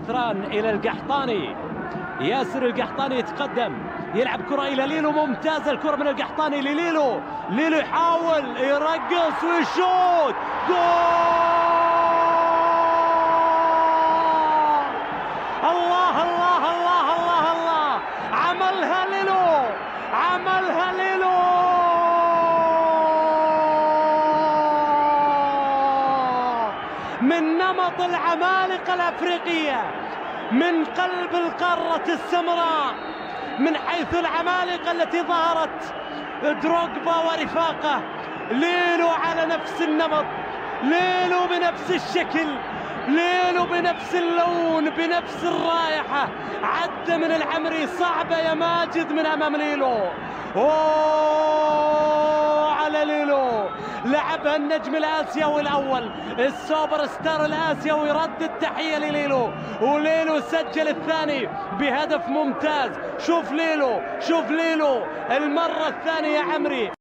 العثران إلى القحطاني. ياسر القحطاني يتقدم، يلعب كرة إلى ليلو، ممتازة الكرة من القحطاني لليلو. ليلو يحاول يرقص ويشوت، جول! الله الله الله الله الله، عملها ليلو، عملها ليلو. من نمط العمالقة الأفريقية، من قلب القارة السمراء، من حيث العمالقة التي ظهرت دروغبا ورفاقه. ليلو على نفس النمط، ليلو بنفس الشكل، ليلو بنفس اللون، بنفس الرائحة. عدى من العمري، صعبة يا ماجد من أمام ليلو. أوه على ليلو، لعبها النجم الآسيوي الأول، السوبر ستار الآسيوي، رد التحية لليلو، وليلو سجل الثاني بهدف ممتاز. شوف ليلو، شوف ليلو المرة الثانية يا عمري.